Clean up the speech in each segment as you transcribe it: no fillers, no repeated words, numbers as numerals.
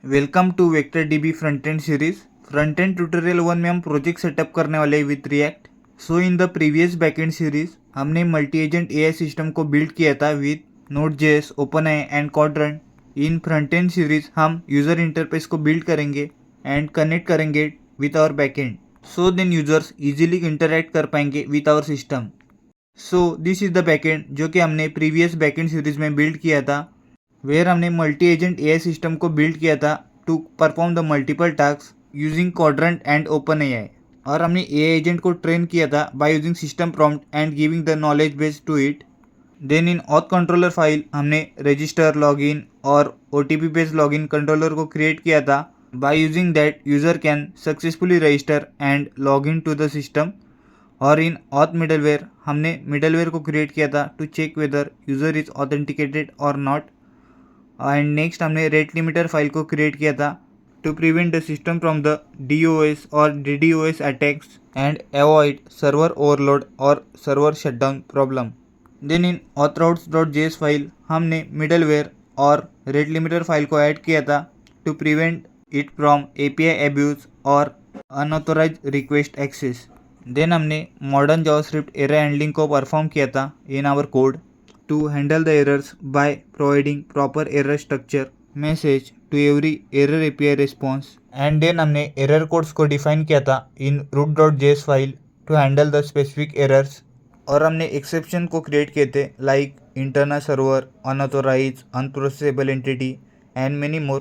Welcome to vector DB front end series. Front end tutorial 1 में हम project setup करने वाले हैं with React. So in the previous backend series हमने multi agent AI system को build किया था with Node JS, OpenAI and Qdrant. In front end series हम यूजर इंटरफेस को बिल्ड करेंगे एंड कनेक्ट करेंगे with our backend, so then users easily interact कर पाएंगे with our system. So this is the backend जो कि हमने प्रीवियस बैकएंड सीरीज में बिल्ड किया था, वेयर हमने मल्टी एजेंट एआई सिस्टम को बिल्ड किया था to perform the multiple task using Qdrant and OpenAI. और हमने एआई एजेंट को ट्रेन किया था by using system prompt and giving the knowledge base to it. Then in auth controller file हमने register, login और OTP based login controller को create किया था। By using that user can successfully register and log in to the system. और in auth middleware हमने middleware को create किया था to check whether user is authenticated और नॉट। एंड नेक्स्ट हमने रेट लिमिटर फाइल को क्रिएट किया था to prevent the system from the DOS और DDOS attacks and avoid server overload और server shutdown problem. Then in authroutes.js file हमने middleware और rate limiter file को add किया था to prevent it from API abuse और unauthorize request access. Then हमने modern JavaScript error handling को perform किया था in our code to handle the errors by providing proper error structure message to every error API response। and then हमने error codes को define किया था in root.js file to handle the specific errors। और हमने exception को create किए थे like internal server, unauthorized, unprocessable entity and many more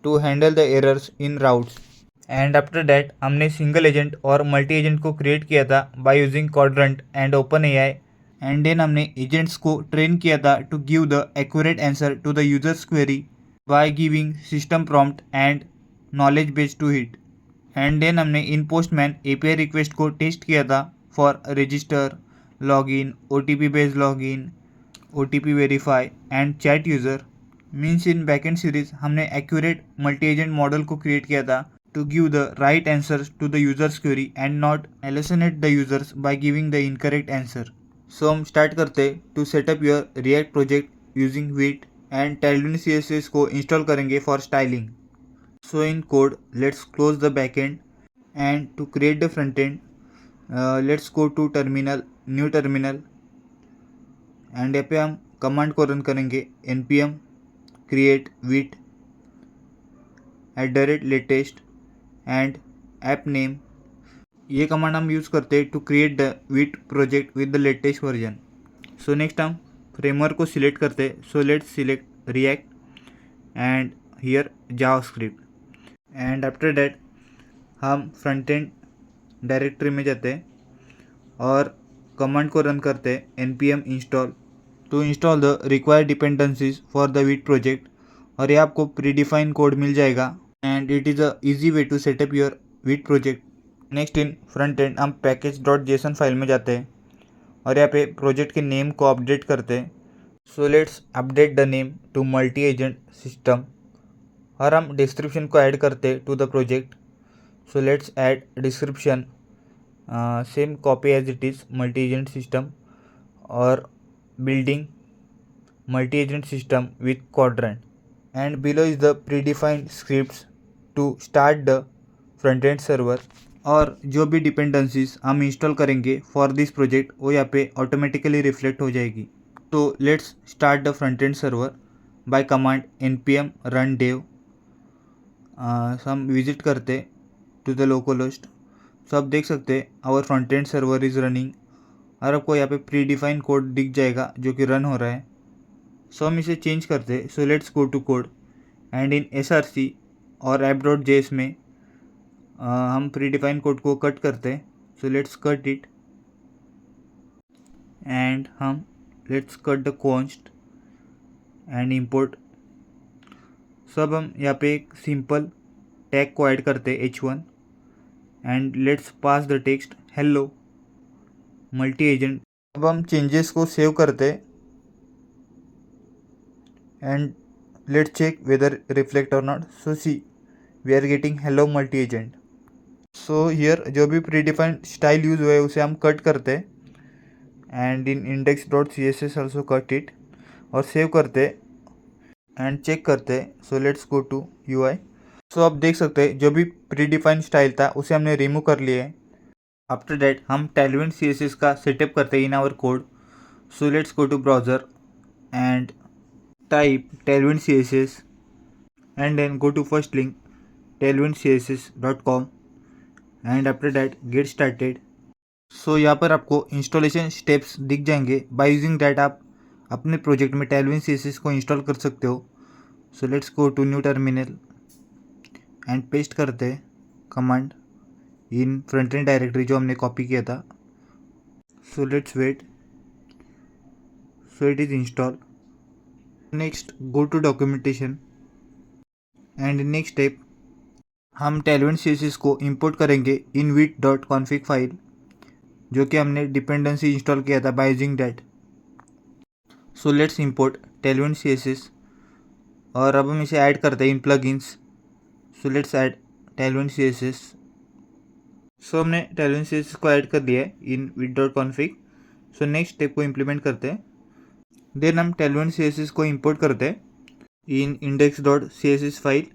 to handle the errors in routes। And after that हमने single agent और multi agent को create किया था by using Qdrant and OpenAI. And then हमने agents को train किया था to give the accurate answer to the users query by giving system prompt and knowledge base to it. And then हमने in Postman API request को test किया था for register, login, OTP based login, OTP verify and chat user. Means in backend series हमने accurate multi agent model को create किया था to give the right answers to the user's query and not hallucinate the users by giving the incorrect answer। So हम start करते to set up your React project using Vite and Tailwind CSS को install करेंगे for styling। So in code let's close the backend and to create the front end let's go to terminal, new terminal and यहाँ पे हम command को run करेंगे npm create vite @latest and app name. ये command हम use करते हैं to create the Vite project with the latest version. So next हम फ्रेमवर्क को सिलेक्ट करते हैं। So let's select React and here JavaScript. And after that हम front end directory में जाते हैं और कमांड को रन करते हैं npm install to install the required dependencies for the Vite project. और ये आपको प्रीडिफाइन कोड मिल जाएगा and it is a easy way to set up your Vite project। Next in front and हम package.json file में जाते हैं और यहाँ पे प्रोजेक्ट के नेम को अपडेट करते हैं। So let's update the name to multi agent system और हम डिस्क्रिप्शन को ऐड करते हैं to the project. So let's add description same copy as it is multi agent system और building multi agent system with Qdrant. and below is the predefined scripts to start the front end server। और जो भी dependencies हम install करेंगे for this project वो यहाँ पे automatically reflect हो जाएगी। तो let's start the front end server by command npm run dev। हम विजिट करते to the local host. So आप देख सकते our front end server is running और आपको यहाँ पे प्री डिफाइन कोड दिख जाएगा जो कि रन हो रहा है। सो हम इसे चेंज करते। So let's go to code and in src और app.js में हम प्रीडिफाइन कोड को कट करते हैं। So let's cut it and हम let's cut the const and import. सब हम यहाँ पे एक सिंपल टैग को ऐड करते हैं h1 and let's pass the text hello multi agent. अब हम चेंजेस को सेव करते and let's check whether reflect or not। so see we are getting hello multi agent। so here जो भी predefined style use हुआ है उसे हम कट करते and in index.css also cut it और सेव करते एंड चेक करते। so let's go to UI सो आप देख सकते हैं जो भी प्री डिफाइंड स्टाइल था उसे हमने रिमूव कर लिया है। आफ्टर दैट हम Tailwind CSS का सेटअप करते हैं in our code. So let's go to browser and type Tailwind CSS and then go to first link tailwindcss.com and after that get started. सो यहाँ पर आपको इंस्टॉलेशन स्टेप्स दिख जाएंगे। Bye using that आप अपने प्रोजेक्ट में Tailwind CSS को install कर सकते हो। So let's go to new terminal and paste करते हैं command in front end directory जो हमने कॉपी किया था। So let's wait. So it is install. Next go to documentation and next step हम Tailwind CSS को इंपोर्ट करेंगे in wit.config file जो कि हमने डिपेंडेंसी इंस्टॉल किया था by using that. So let's import Tailwind CSS और अब हम इसे ऐड करते हैं in plugins. So let's add Tailwind CSS। So हमने Tailwind CSS को ऐड कर दिया है in wit.config। So next step को इम्प्लीमेंट करते हैं। देन हम Tailwind CSS को इंपोर्ट करते हैं in index.css file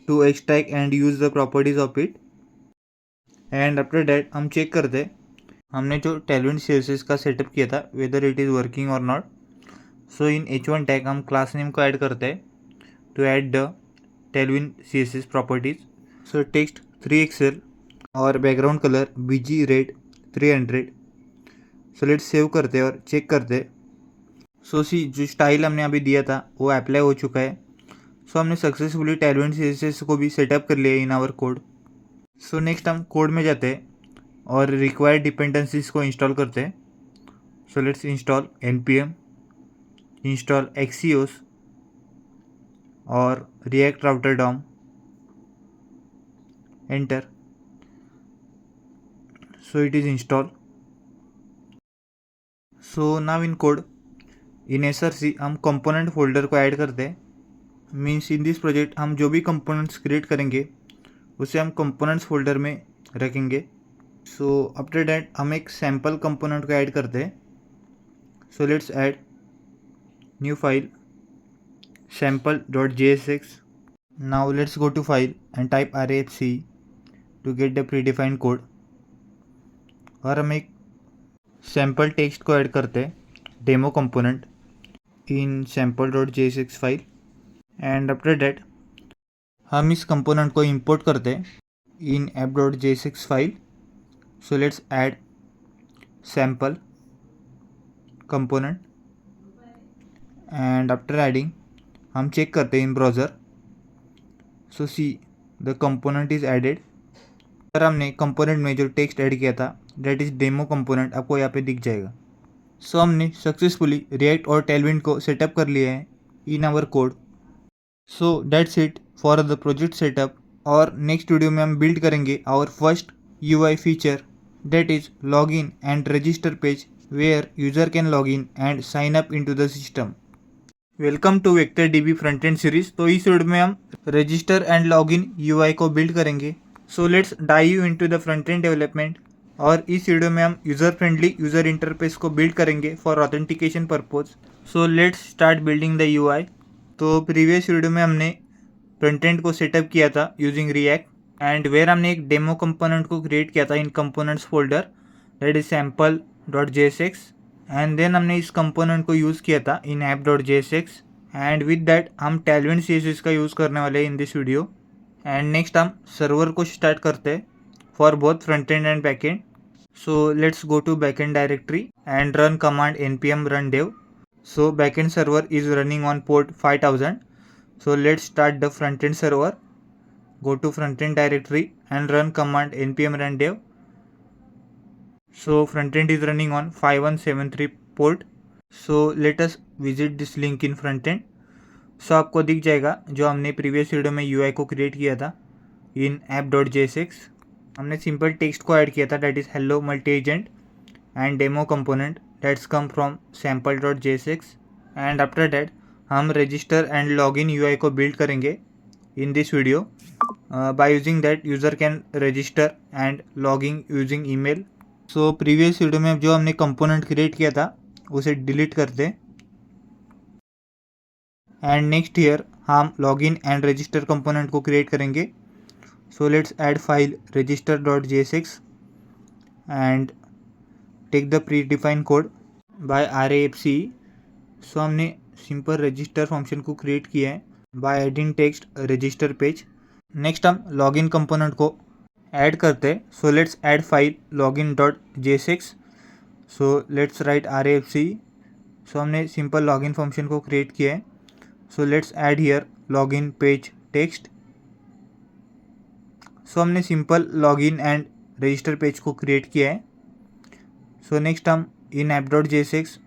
to extract and use the properties of it. And after that हम चेक करते हैं हमने जो Tailwind CSS का सेटअप किया था वेदर इट इज़ वर्किंग और not. So in h1 tag हम क्लास नेम को ऐड करते हैं to add the Tailwind CSS properties. So text 3XL और background colour BG red 300। So let's save करते हैं और चेक करते हैं। सो सी जो स्टाइल हमने अभी दिया था वो अप्लाई हो चुका है। सो हमने सक्सेसफुली Tailwind CSS को भी सेटअप कर लिया in our code. So next हम कोड में जाते हैं और रिक्वायर्ड डिपेंडेंसीज को इंस्टॉल करते हैं। So let's install npm install Axios और React Router DOM। Enter. So it is install. So now in code in src हम कंपोनेंट फोल्डर को ऐड करते हैं। मीन्स इन दिस प्रोजेक्ट हम जो भी कंपोनेंट्स क्रिएट करेंगे उसे हम कंपोनेंट्स फोल्डर में रखेंगे। सो आफ्टर दैट हम एक सैम्पल कंपोनेंट को ऐड करते हैं। So let's add new file sample.jsx। now let's go to file and type rafc to get the predefined code और हम एक सैम्पल टेक्स्ट को ऐड करते हैं demo component in sample.jsx file. And after that हम इस कंपोनेंट को import करते हैं in app.jsx file. So let's add sample component and after adding हम चेक करते हैं in browser. So see the component is added. अगर हमने कंपोनेंट में जो टेक्स्ट ऐड किया था दैट इज़ डेमो कंपोनेंट आपको यहाँ पे दिख जाएगा। सो हमने सक्सेसफुली रिएक्ट और Tailwind को सेटअप कर लिया है in our code. So that's it for the project setup. और नेक्स्ट वीडियो में हम बिल्ड करेंगे our first UI feature that is log in and register page where user can log in and sign up into the system. Welcome to vector DB front end series. तो इस video में हम register and login UI को build करेंगे। So let's dive into the front and development. और इस video में हम यूज़र फ्रेंडली यूज़र इंटरफेस को बिल्ड करेंगे for authentication purpose. So let's start building the UI। तो प्रीवियस वीडियो में हमने फ्रंट एंड को सेटअप किया था यूजिंग रिएक्ट एंड वेयर हमने एक डेमो कंपोनेंट को क्रिएट किया था in components folder that is sample.jsx। And then हमने इस कंपोनेंट को यूज़ किया था in app.jsx and with that हम Tailwind CSS का यूज़ करने वाले हैं in this video. And next हम सर्वर को स्टार्ट करते हैं for both front end and back end. So let's go to back end directory and run command npm run dev। So back end server is running on port 5000। So let's start the front end server. go to front end directory and run command npm run dev। So front end is running on 5173 port। So let us visit this link in front end। So आपको दिख जाएगा जो हमने previous video में UI को create किया था in app.jsx। हमने सिंपल टेक्स्ट को ऐड किया था that is hello multi agent and demo component that's come from sample.jsx। And after that हम रजिस्टर एंड लॉगिन UI को बिल्ड करेंगे in this video by using that user can register and logging using email। So previous video में जो हमने component create किया था उसे delete करते एंड नेक्स्ट हियर हम लॉगिन एंड रजिस्टर कंपोनेंट को क्रिएट करेंगे. So let's add file register.jsx and take the pre define code by RAFC. So हमने सिंपल रजिस्टर फंक्शन को क्रिएट किया है by adding text register page. Next हम login component को add करते हैं. So let's add file login.jsx. So let's write RAFC. So हमने simple login function को क्रिएट किया है. So let's add here login page text. So हमने simple login and register page को क्रिएट किया है. सो नेक्स्ट हम इन app.jsx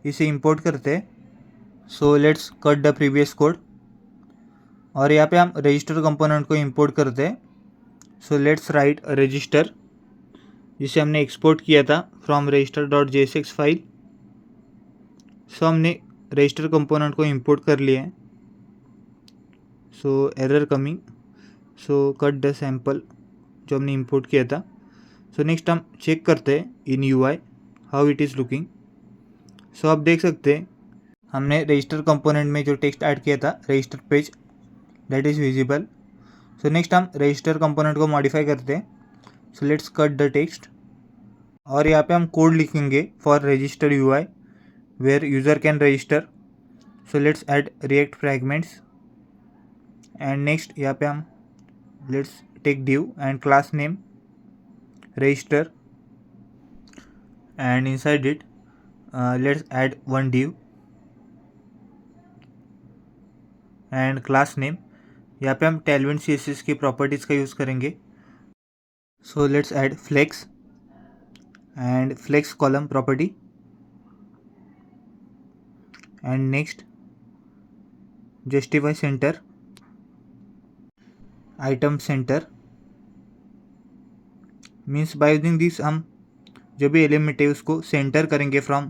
इसे इंपोर्ट करते हैं. So let's cut the previous code और यहाँ पे हम रजिस्टर कंपोनेंट को इंपोर्ट करते हैं. सो लेट्स राइट रजिस्टर जिसे हमने एक्सपोर्ट किया था फ्रॉम register.jsx फाइल. सो हमने रजिस्टर कंपोनेंट को इंपोर्ट कर लिया है. So error coming. So cut the sample जो हमने इंपोर्ट किया था. सो नेक्स्ट हम चेक करते हैं in UI how it is looking. So आप देख सकते हैं हमने रजिस्टर कंपोनेंट में जो टेक्स्ट ऐड किया था register page that is visible. So next हम रजिस्टर कंपोनेंट को मॉडिफाई करते हैं. So let's cut the text और यहाँ पे हम कोड लिखेंगे for register UI where user can register. So let's add React fragments and next यहाँ पे हम let's take div and class name register and inside it let's add one div and class name. यहाँ पे हम Tailwind CSS की properties का use करेंगे. So let's add flex and flex column property and next justify center item center. Means by using this हम जो भी element है उसको सेंटर करेंगे from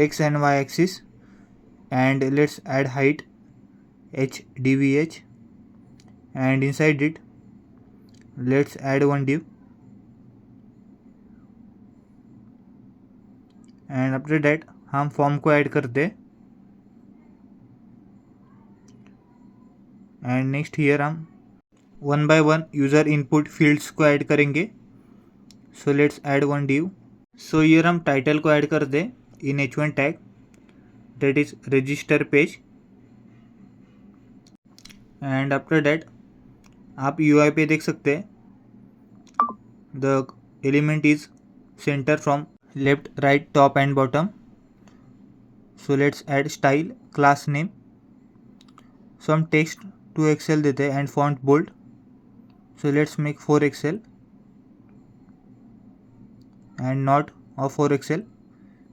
x and y axis. And let's add height HDVH and inside it let's add one div and after that हम form को add करते हैं. एंड नेक्स्ट हियर हम one by one user input fields को add करेंगे. So let's add one div. So here हम title को add कर दें इन H1 tag that is register page. And after that आप UI पे देख सकते हैं the element is centre from left right top and bottom. So let's add style class name. So हम टेक्स्ट 2XL देते हैं and font bold. So let's make 4XL and not of 4XL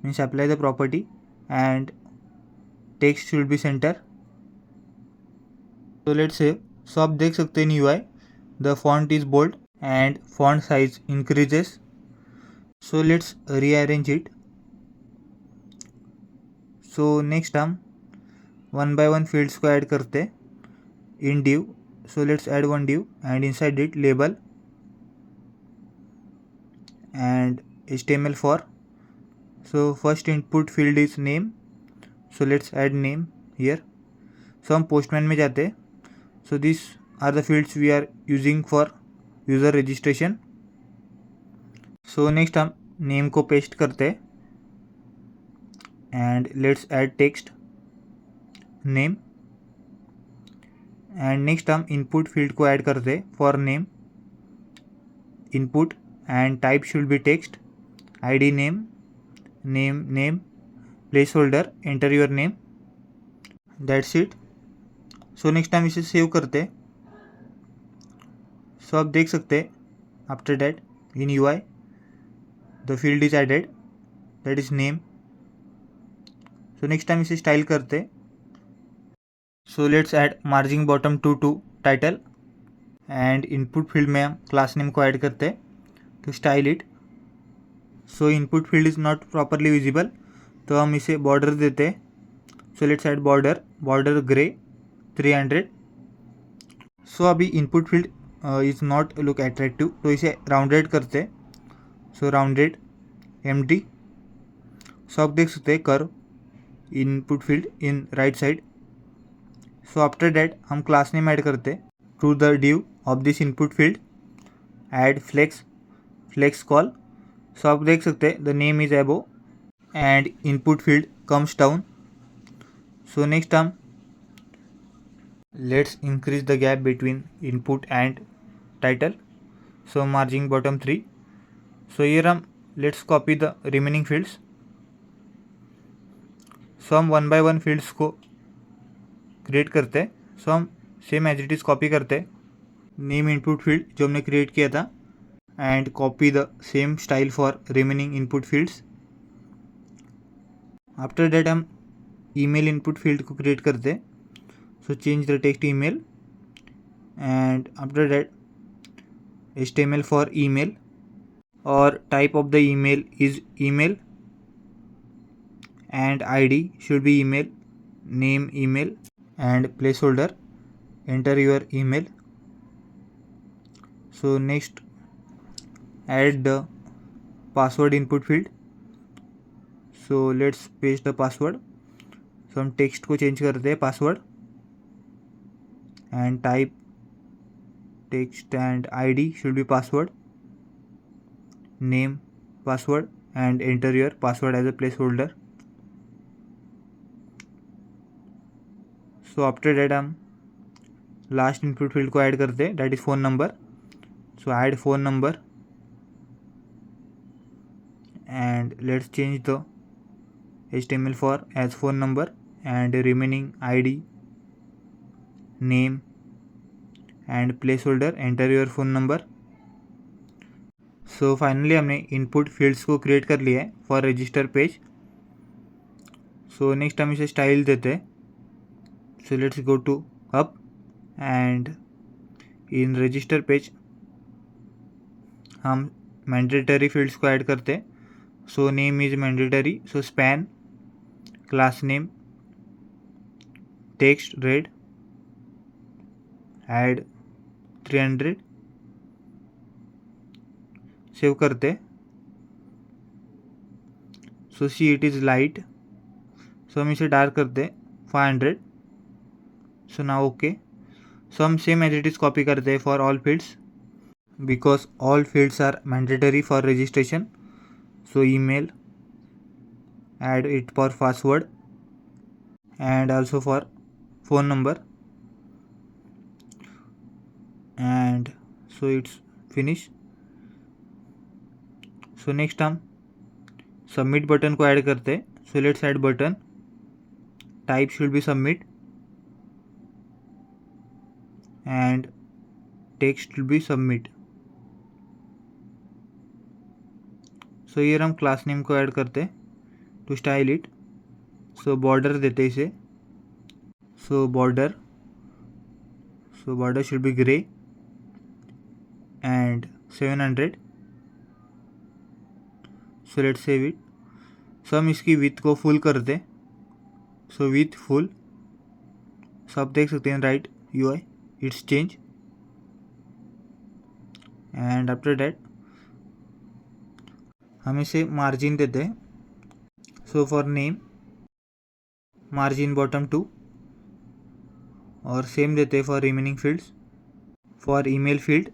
means apply the property and text should be center. So let's say so आप देख सकते हैं in UI the font is bold and font size increases. So let's rearrange it. So next हम one by one fields को add करते हैं in div. So let's add one div and inside it label and HTML4. So first input field is name. So let's add name here. So हम postman में जाते हैं. So these are the fields we are using for user registration. So next हम name को paste करते हैं and let's add text name. and next हम input field को ऐड करते हैं for name input and type should be text. ID name placeholder enter your name. that's it. so next time इसे save करते हैं. so आप देख सकते हैं after that in UI the field is added that is name. so next time इसे style करते हैं. so let's add margin bottom to title and input field में हम class name को ऐड करते हैं to style it. So input field is not properly visible तो हम इसे बॉर्डर देते हैं. So let's add border grey 300. सो अभी input field is not look attractive तो इसे राउंडेड करते हैं. सो राउंडेड empty. सो आप देख सकते हैं curve input field in right side so after that हम क्लास नेम ऐड करते to the div of this input field, add flex col. So आप देख सकते हैं the name is above and input field comes down. So next हम let's increase the gap between input and title. So margin bottom 3। So here हम लेट्स copy the remaining fields. So हम 1 bye 1 fields को create करते हैं। So हम same as it is copy करते हैं नेम इनपुट फील्ड जो हमने क्रिएट किया था and copy the same style for remaining input fields. After that हम ईमेल इनपुट फील्ड को क्रिएट करते हैं। So change the text email and after that HTML for email और type of the email is email and ID should be email, name email and placeholder, enter your email. So next add the password input field. So let's paste the password. So हम text को change करते हैं password and type text and ID should be password, name password and enter your password as a placeholder. So after that हम last input field को add करते हैं that is phone number. So add phone number and let's change the HTML for as phone number and remaining ID, name and placeholder, enter your phone number. So finally हमने input fields को create कर लिया है for register page. So next हम इसे style देते हैं। So let's go to up and in register page हम mandatory fields को ऐड करते हैं। So name is mandatory, so span, class name, text red, add 300, save करते। So see it is light, so हम इसे dark करते 500। So now okay. So हम same as it is copy करते हैं for all fields because all fields are mandatory for registration. So email add it for password and also for phone number and so it's finish. So next हम submit button को add करते हैं। So let's add button, type should be submit and text will be submit. So here हम class name को add करते to style it. So border देते इसे। So border should be grey and 700। So let's save it. So हम इसकी with को full करते। So with full. सो आप देख सकते हैं right UI it's change and after that हम इसे मार्जिन देते हैं। So for name margin bottom 2 और सेम देते हैं for remaining fields. For email field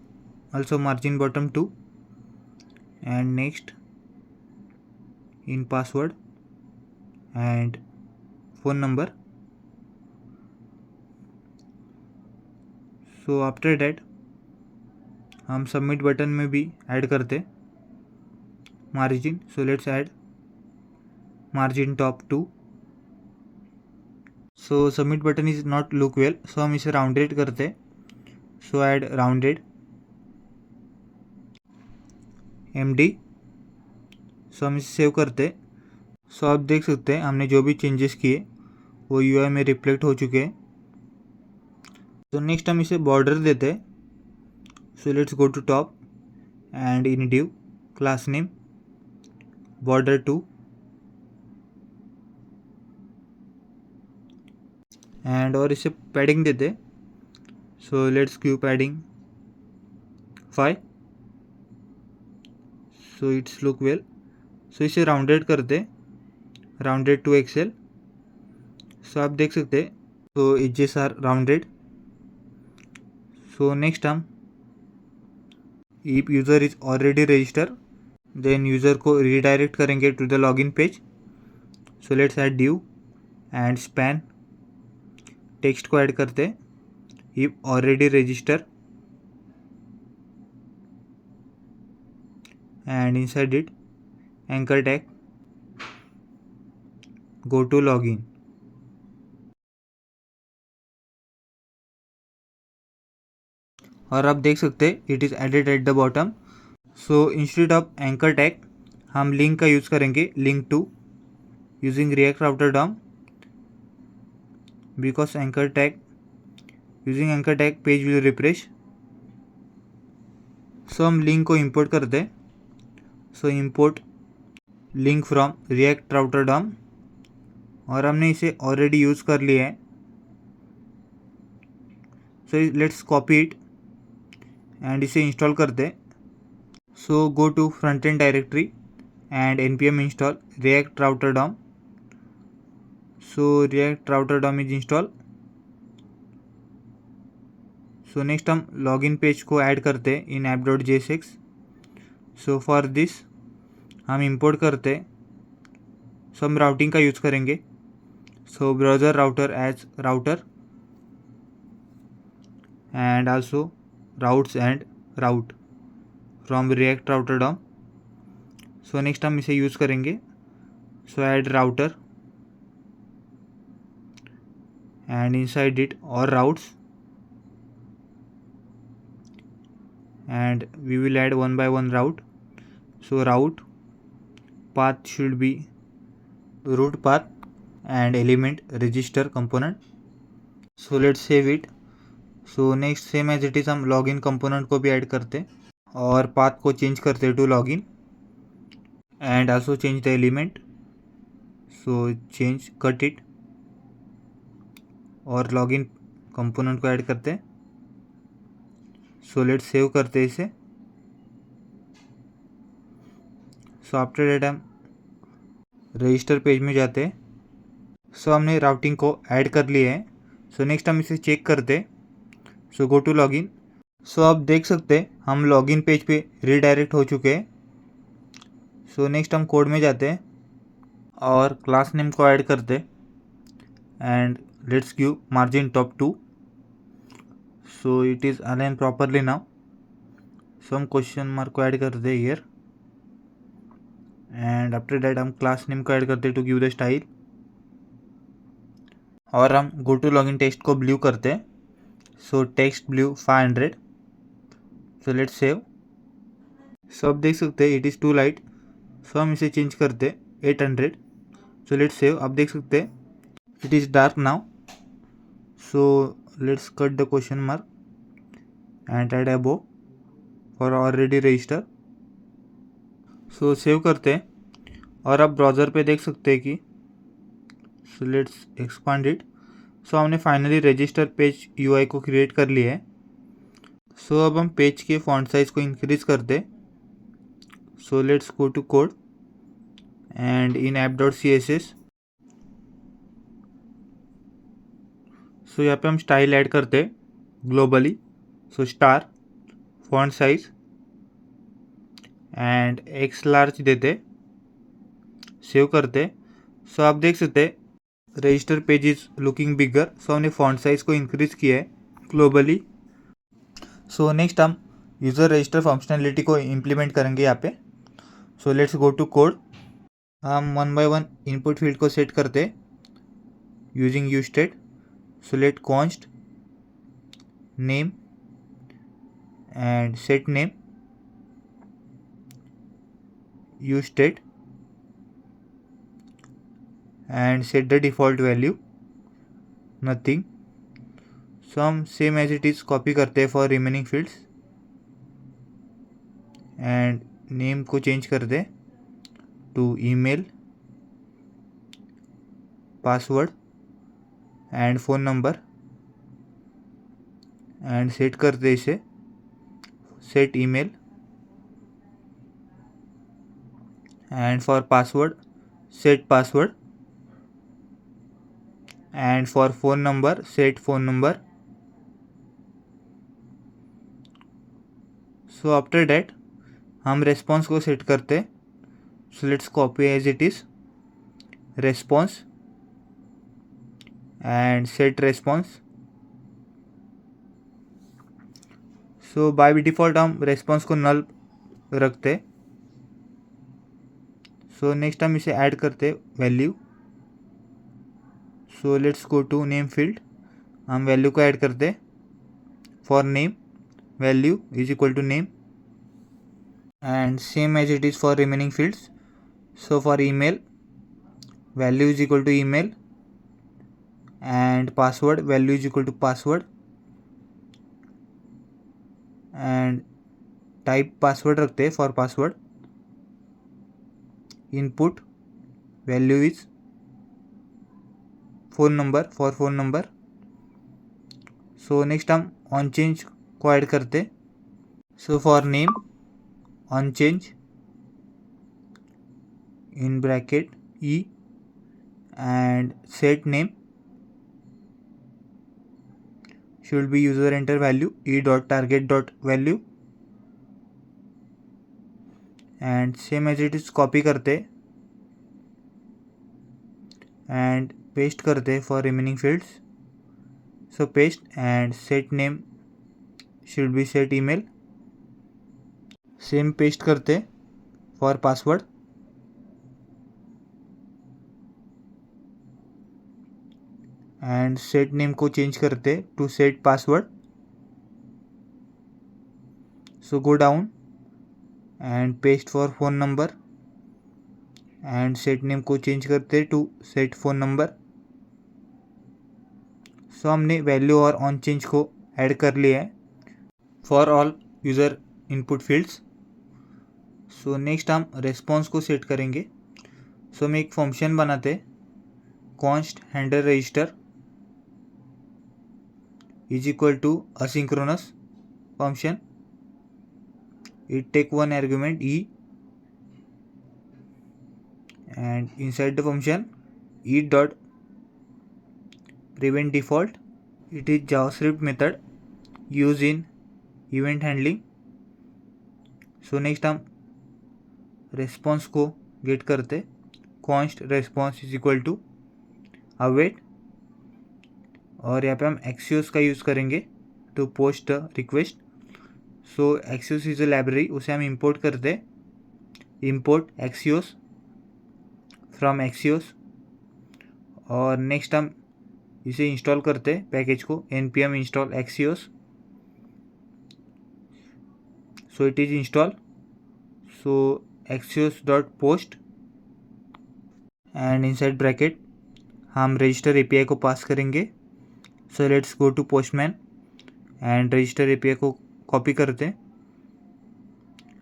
also margin bottom 2 and next in password and phone number. So after that हम submit button में भी ऐड करते margin. So let's add margin top 2। So submit button is not look well, so हम इसे rounded करते। So add rounded MD। So हम इसे save करते। सो आप देख सकते हैं हमने जो भी चेंजेस किए वो UI में रिफ्लेक्ट हो चुके हैं। तो नेक्स्ट हम इसे बॉर्डर देते हैं। So let's go to top and in div class name border 2 and और इसे पैडिंग देते। So let's give padding 5। So it's look well. So इसे राउंडेड करते, राउंडेड टू XL। सो आप देख सकते so edges are rounded. So next if user is already registered, then user को redirect करेंगे to the login page. So let's add div and span, text को add करते if already register, and inside it anchor tag go to login. और आप देख सकते it is added at the bottom. So instead of anchor tag हम link का use करेंगे, link to using React router DOM, because anchor tag using anchor tag page will refresh. So हम link को import करते. So import link from React router DOM, और हमने इसे already use कर लिया है. So let's copy it and इसे इंस्टॉल करते. So go to front end directory and npm install React router DOM. So React router DOM is install. So next हम login page को ऐड करते in app.jsx. So for this हम import करते. So हम routing का use करेंगे. So browser router as router and also routes and route from React router DOM. So next हम इसे यूज़ करेंगे. So add router and inside it और routes, and we will add one by one route. So route path should be root path and element register component. So let's save it. So next same as it is हम login component को भी add करते और path को change करते to login and also change the element. So change cut it और login component को add करते. सो लेट्स सेव करते इसे. सो आफ्टर दैट हम रजिस्टर पेज में जाते हैं. सो हमने राउटिंग को ऐड कर लिया है. सो नेक्स्ट हम इसे चेक करते. So go to login. सो आप देख सकते हैं हम लॉगिन पेज पे रीडायरेक्ट हो चुके हैं. सो नेक्स्ट हम कोड में जाते हैं और क्लास नेम को ऐड करते and let's give margin top 2. So it is align properly now. So हम क्वेश्चन मार्क को ऐड करते हियर एंड आफ्टर दैट हम क्लास नेम को ऐड करते टू गिव द स्टाइल. और हम गो टू लॉगिन टेक्स्ट को ब्लू करते हैं. So text blue 500. So let's save. So आप देख सकते हैं it is too light. So हम इसे चेंज करते 800. सो लेट्स सेव. आप देख सकते हैं it is dark now. So let's cut the question mark and add above for already register. So save करते हैं और आप ब्राउज़र पे देख सकते हैं कि सो लेट्स एक्सपांड इट. सो हमने फाइनली रजिस्टर पेज यूआई को क्रिएट कर लिया है. सो अब हम पेज के फॉन्ट साइज़ को इंक्रीज करते. So let's go to code and in app.css. So यहाँ पे हम स्टाइल ऐड करते globally. So star font size and x large देते. सेव करते. सो आप देख सकते register page is looking bigger. So हमने फॉन्ट साइज को इंक्रीज किया है ग्लोबली. सो नेक्स्ट हम यूज़र रजिस्टर फंक्शनलिटी को इम्प्लीमेंट करेंगे यहाँ पे. So let's go to code. हम one by one input field को सेट करते using you state. So let const name and set name use state and set the default value nothing. so हम same as it is copy करते हैं for remaining fields and name को change करते to email, password and phone number and set करते इसे set email and for password set password and for phone number set phone number. So after that हम response को set करते. So let's copy as it is response and set response. So by default हम response को null रखते. So next हम इसे add करते value. So let's go to name field. हम value को add करते. For name value is equal to name and same as it is for remaining fields. So for email value is equal to email and password value is equal to password and type password रखते हैं for password. Input value is phone number for phone number. So next हम on change को add करते. So for name on change in bracket e and set name should be user enter value e dot target dot value and same as it is copy करते and paste करते for remaining fields. So paste and set name should be set email. Same paste करते for password and set name को change करते to set password. So go down and paste for phone number and set name को change करते to set phone number. So हमने value और on change को add कर लिया है for all user input fields. So next हम response को set करेंगे. So हम एक फंक्शन बनाते const handle register is equal to asynchronous function. It take one argument e and inside the function e dot prevent default. It is JavaScript method used in event handling. So next हम response को get करते const response is equal to await और यहाँ पे हम Axios का use करेंगे to post the request. So Axios is a library, उसे हम import करते import Axios from Axios और next हम इसे इंस्टॉल करते पैकेज को npm install Axios. So it is install. So Axios dot post and inside bracket हम register API को पास करेंगे. So let's go to postman and register API को copy करते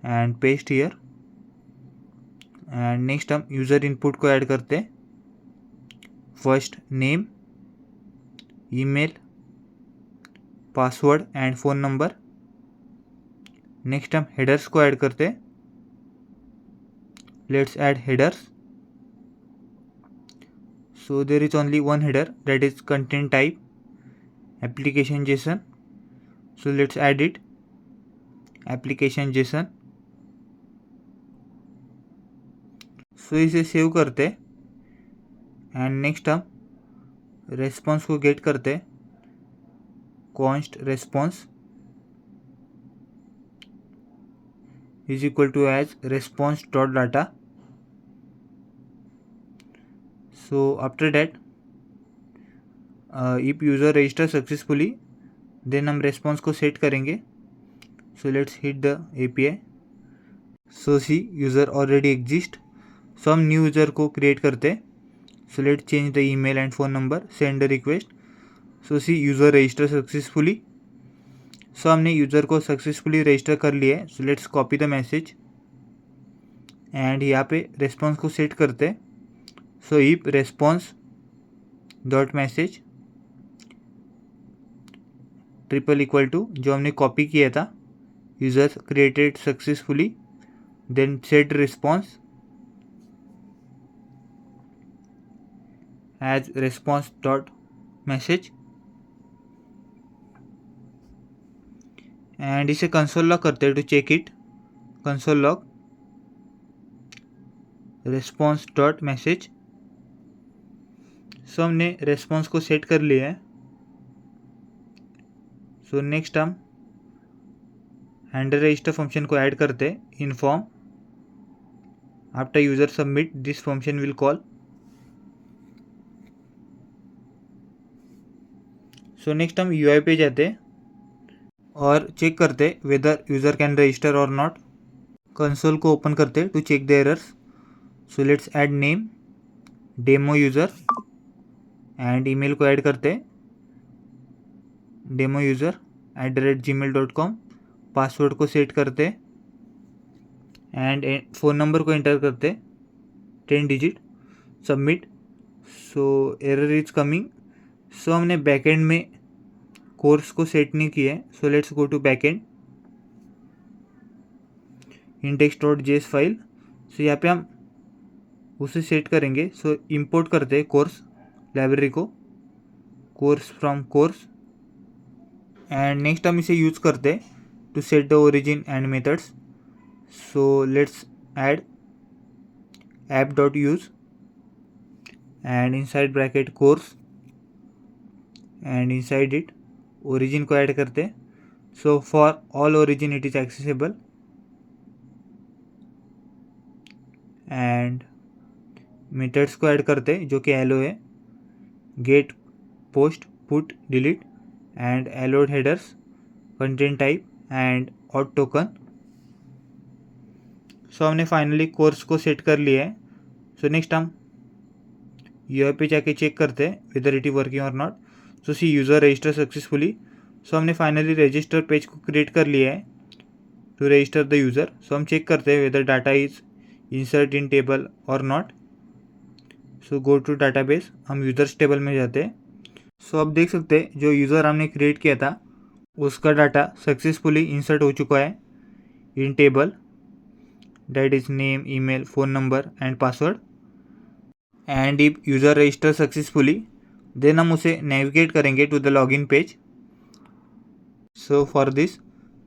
and paste here and next हम user input को add करते first name email password and phone number. next हम headers को ऐड करते let's add headers. So there is only one header, that is content type application JSON. So let's add it application JSON. So इसे save करते and next हम response को get करते const response is equal to as response dot data. So after that if user register successfully then हम response को set करेंगे. So let's hit the API. So see user already exist. So हम new user को create करते. So let's change the email and phone number, send the request. So see user register successfully. So हमने user को successfully register कर लिया है. So let's copy the message and यहाँ पे रेस्पॉन्स को सेट करते हैं. So if response dot message triple equal to जो हमने कॉपी किया था user created successfully then set response as response dot message and इसे कंसोल लॉग करते हैं to check it. Console log response dot message. So हमने response को set कर लिया है. सो नेक्स्ट हम हैंडल रजिस्टर फंक्शन को ऐड करते हैं in form. After user submit this function will call. So next हम यूआई पे जाते हैं और चेक करते वेदर यूज़र कैन रजिस्टर और नॉट. कंसोल को ओपन करते to check the errors. So let's add name demo user and email को ऐड करते demoUser@gmail.com. पासवर्ड को सेट करते एंड फ़ोन नंबर को एंटर करते 10 digit. Submit. So error is coming. So हमने बैकएंड में कोर्स को सेट नहीं किया है. So let's go to backend index.js file. So यहाँ पे हम उसे सेट करेंगे. सो इंपोर्ट करते कोर्स लाइब्रेरी को, CORS from CORS. And next हम इसे यूज़ करते to set the origin and methods. So let's add app.use and inside bracket CORS and inside it origin को ऐड करते. So for all origin it is accessible and methods को add करते जो कि allow है. Get, post, put, delete and allowed headers, content type and auth token. So हमने finally course को set कर लिया है. सो नेक्स्ट हम यूआई पे जाके चेक करते हैं वेदर इट इज वर्किंग और not. So see user register successfully. So हमने फाइनली रजिस्टर पेज को क्रिएट कर लिया है to register the user. So हम चेक करते हैं whether data is insert in table और not. So go to database. हम यूज़र्स टेबल में जाते हैं. सो अब देख सकते हैं जो यूज़र हमने क्रिएट किया था उसका डाटा सक्सेसफुली इंसर्ट हो चुका है in table. That is name, email, phone number and password. And if user register successfully then हम उसे नेविगेट करेंगे to the login page. So for this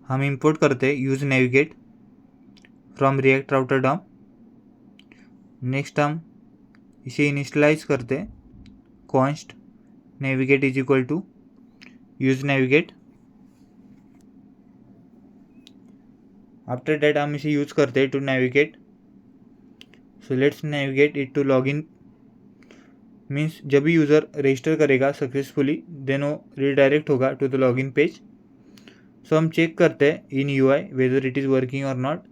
हम इंपोर्ट करते use navigate from React router DOM. Next हम इसे initialize करते const navigate is equal to use navigate. After that हम इसे यूज़ करते to navigate. So let's navigate it to login. Means जब भी यूज़र रजिस्टर करेगा सक्सेसफुली देन वो रिडायरेक्ट होगा to the login page. So हम चेक करते हैं in UI whether it is working और नॉट.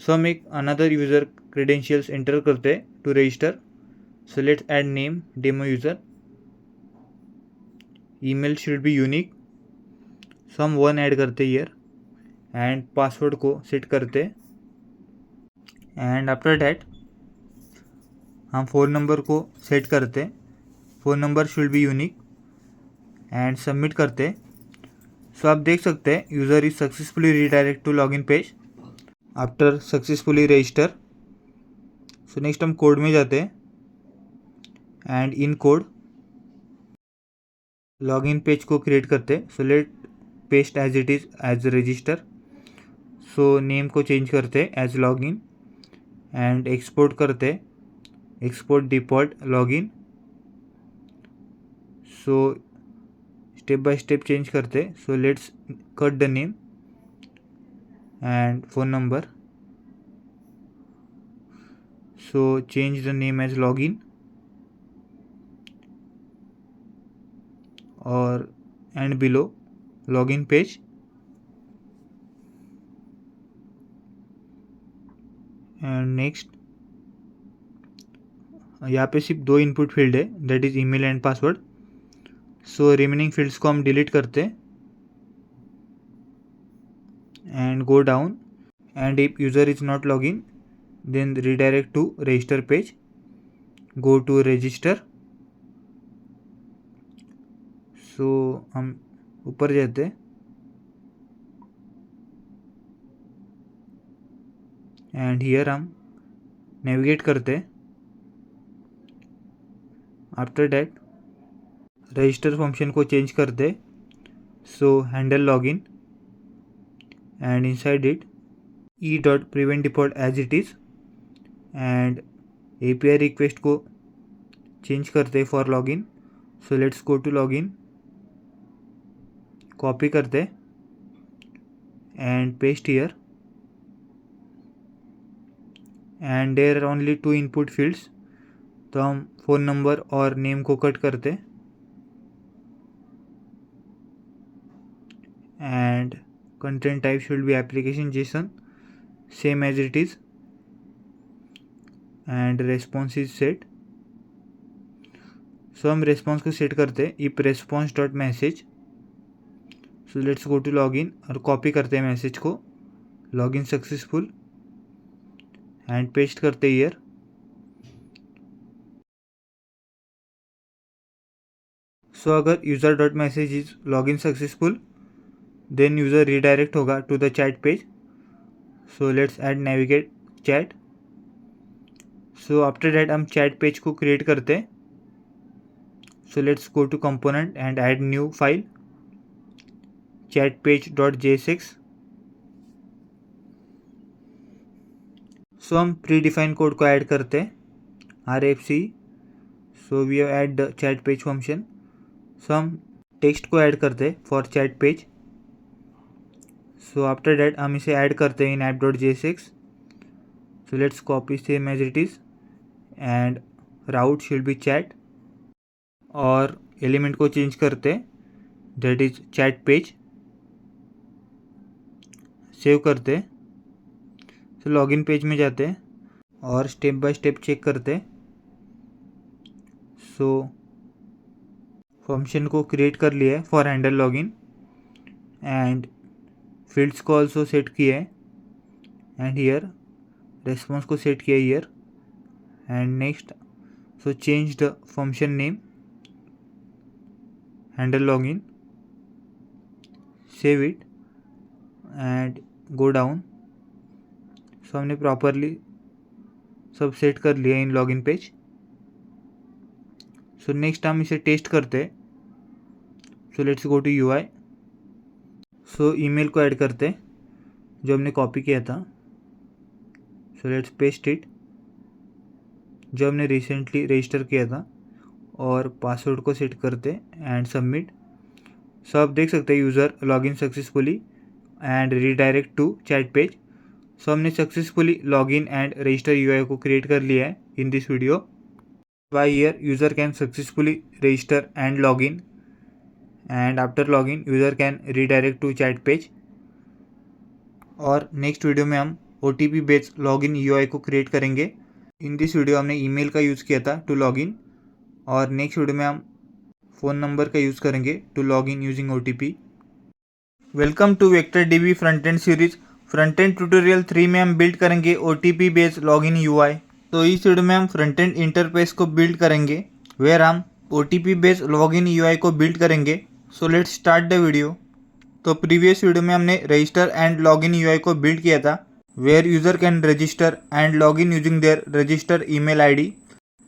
सो हम एक अनदर यूज़र क्रेडेंशियल्स एंटर करते हैं to register. So let's add name demo user. Email should be unique. So हम 1 add करते ईयर एंड पासवर्ड को सेट करते एंड आफ्टर डैट हम फ़ोन नंबर को सेट करते. Phone number should be unique and submit करते. So आप देख सकते हैं user is successfully redirect to login page after successfully register. So next हम कोड में जाते हैं and in code login page को क्रिएट करते. So let paste as it is as register. So name को चेंज करते एज लॉगिन एंड एक्सपोर्ट करते export default login. So step by step change करते. So let's cut the name and phone number. So change the name as login और and below login page. And next यहाँ पे सिर्फ 2 input field है that is email and password. So remaining fields को हम delete करते and go down. And if user is not login then redirect to register page. Go to register. So हम ऊपर जाते एंड हियर हम navigate करते. After that register function को change करते, so handle login and inside it E dot prevent default as it is and API request को change करते for login, so let's go to login, copy करते and paste here and there are only 2 input fields, तो हम phone number और name को cut करते and content type should be application JSON same as it is and response is set, so हम response को set करते if response dot message, so let's go to login और copy करते हैं message को, login successful and paste करते here, so अगर user dot message is login successful then user redirect होगा to the chat page, so let's add navigate chat, so after that हम chat page को create करते, so let's go to component and add new file chatpage.jsx, so हम pre define code को add करते RFC, so we have add the chat page function, सो हम text को add करते for chat page, so after that हम इसे add करते in app.jsx, so let's copy same as it is and route should be chat और element को change करते that is chat page, save करते, तो लॉगिन पेज में जाते और स्टेप बाय स्टेप चेक करते, सो फंक्शन को क्रिएट कर लिया है for handle login and fields को ऑल्सो सेट किया है एंड हियर रेस्पॉन्स को सेट किया here and next, so change the function name handle login, save it and go down, so हमने प्रॉपरली सब सेट कर लिया in login page, so next हम इसे टेस्ट करते, so let's go to UI, so email को add करते जो हमने कॉपी किया था, सो लेट्स पेस्ट इट जो हमने रिसेंटली रजिस्टर किया था और पासवर्ड को सेट करते एंड सबमिट, सो आप देख सकते हैं user login successfully and redirect to chat page, so हमने successfully login and register UI को क्रिएट कर लिया है in this video, by here user can successfully register and login and after login user can redirect to chat page, और next video में हम OTP based login UI को create करेंगे, in this video हमने email का use किया था to login और नेक्स्ट वीडियो में हम फ़ोन नंबर का यूज़ करेंगे to login using OTP। Welcome to vector DB front end series, front end tutorial 3 में हम बिल्ड करेंगे OTP बेस्ड लॉगिन UI, तो इस वीडियो में हम फ्रंट एंड इंटरफेस को बिल्ड करेंगे वेयर हम OTP बेस्ड लॉगिन UI को बिल्ड करेंगे, so let's start the video. तो प्रीवियस वीडियो में हमने रजिस्टर एंड लॉगिन UI को बिल्ड किया था where user can register and login using their register email ID,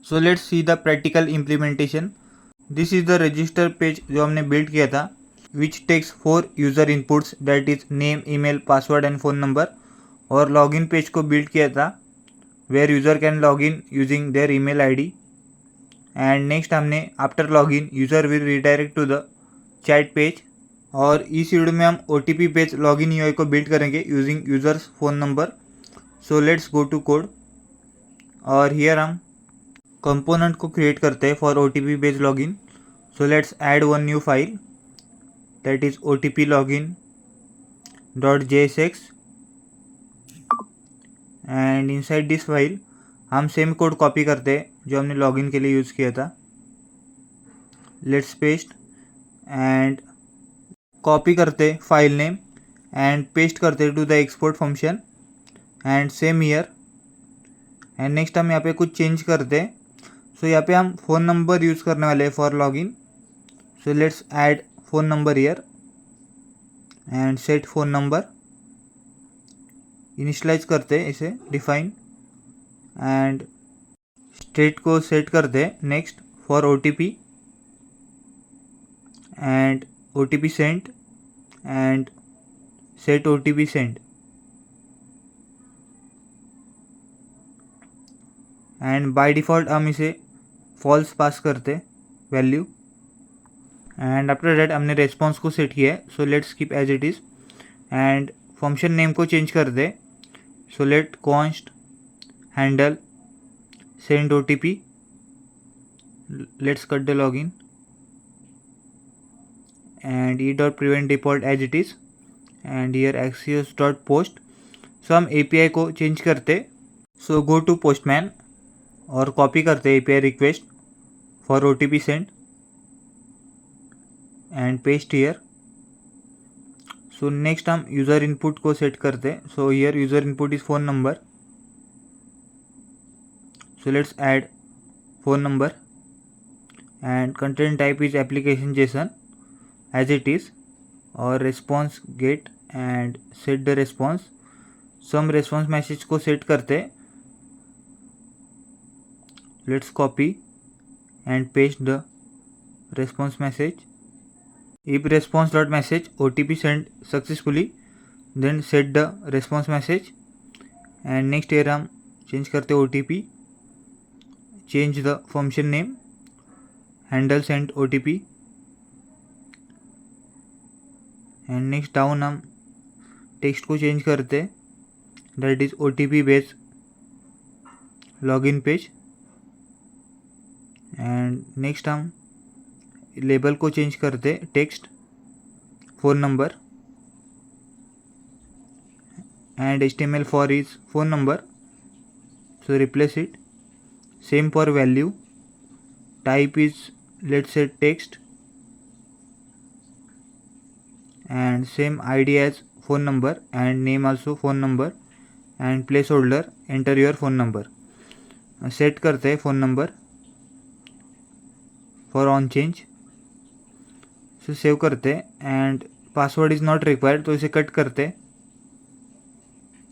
so let's see the practical implementation. This is the register page जो हमने build किया था which takes 4 user inputs that is name, email, password and phone number, और login page को build किया था where user can log in using their email ID and next हमने after login user will redirect to the chat page, और इस video में हम OTP based login UI को बिल्ड करेंगे using user's phone number, so let's go to code और here हम component को क्रिएट करते हैं for OTP based login, so let's add one new file that is OTP login.jsx and inside this file हम same code copy करते हैं जो हमने लॉगिन के लिए यूज़ किया था, लेट्स पेस्ट एंड कॉपी करते फाइल नेम एंड पेस्ट करते to the export function and same here and next हम यहाँ पे कुछ चेंज करते हैं, सो यहाँ पे हम फ़ोन नंबर यूज़ करने वाले हैं for login, so let's add phone number here and set phone number, initialize करते इसे डिफाइन एंड स्टेट को सेट करते next for OTP and OTP sent and set OTP sent, and by default हम इसे false pass करते value. And after that हमने response को set किया है, so let's keep as it is. And function name को change कर दे, so let const handle send OTP, let's cut the login and e.prevent default as it is and here axios.post। सो हम API को change करते, so go to postman और copy करते API request for OTP send and paste here. So next हम user input को set करते, so here user input is phone number, so let's add phone number and content type is application JSON as it is और response get and set the response। सो हम response message को set करते, let's copy and paste the response message। if response dot message OTP sent successfully then set the response message and next here हम change करते OTP, change the function name handle send OTP and next down हम text को change करते, that is OTP based login page. And next हम label को change करते, text phone number and HTML for is phone number, so replace it. Same for value, type is let's say text and same ID as phone number and name also phone number and placeholder enter your phone number। Set करते हैं phone number for on change, so save करते and password is not required तो इसे cut करते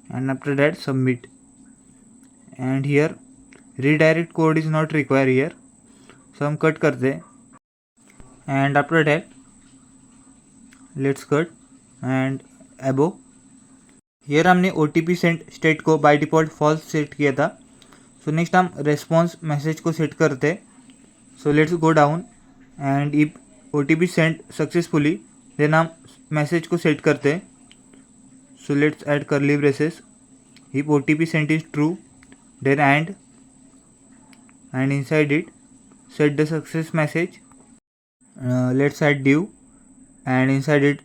and after that submit and here redirect code is not require here, so हम cut करते and after that let's cut and above. Here हमने OTP send state को by default false set किया था, so next हम response message को set करते, so let's go down and if OTP send successfully then हम message को set करते, so let's add curly braces, if OTP send is true then and inside it set the success message, let's add div and inside it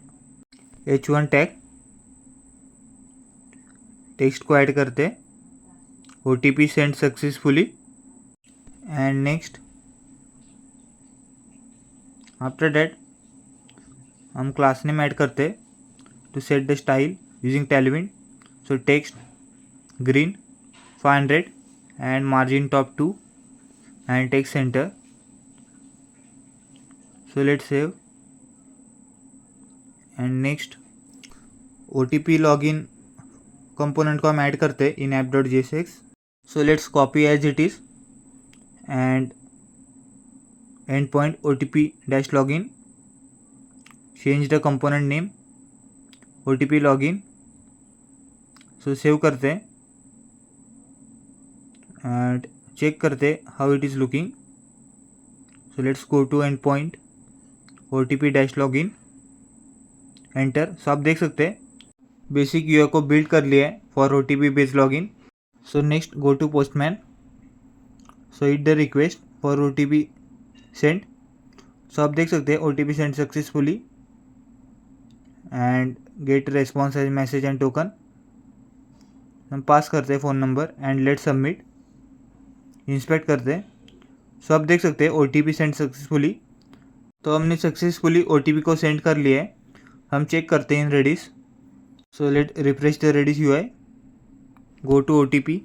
h1 tag, text को add करते OTP send successfully and next after that हम class name add करते to set the style using Tailwind, so text green 500 and margin top 2 and text centre, so let's save and next OTP login component को हम add करते in app.jsx, so let's copy as it is and endpoint OTP dash login, change the component name OTP login, so save करते and check करते how it is looking, so let's go to endpoint OTP dash login enter. So आप देख सकते हैं basic UI को build कर लिया है for OTP based login. So next go to Postman, so hit the request for OTP send, so आप देख सकते हैं OTP send successfully and get response as message and token. हम पास करते हैं phone number and let submit, inspect करते हैं, सो आप देख सकते हैं OTP सेंड सक्सेसफुली। तो हमने सक्सेसफुली OTP को सेंड कर लिया है। हम चेक करते हैं in Redis, so let refresh the Redis UI, go to OTP,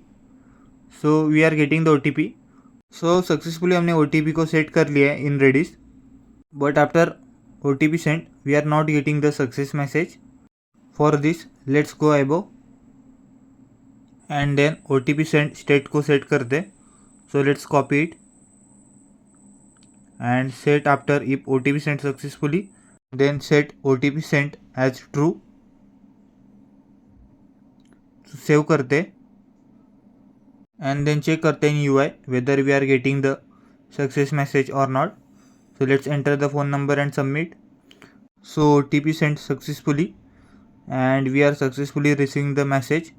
so we are getting the OTP। So successfully हमने OTP को सेट कर लिया है in Redis, but after OTP send we are not getting the success message. For this let's go above and then OTP send state को set करते, so let's copy it and set after if OTP sent successfully, then set OTP sent as true. So save करते and then check करते in UI whether we are getting the success message or not. So let's enter the phone number and submit. So OTP sent successfully and we are successfully receiving the message,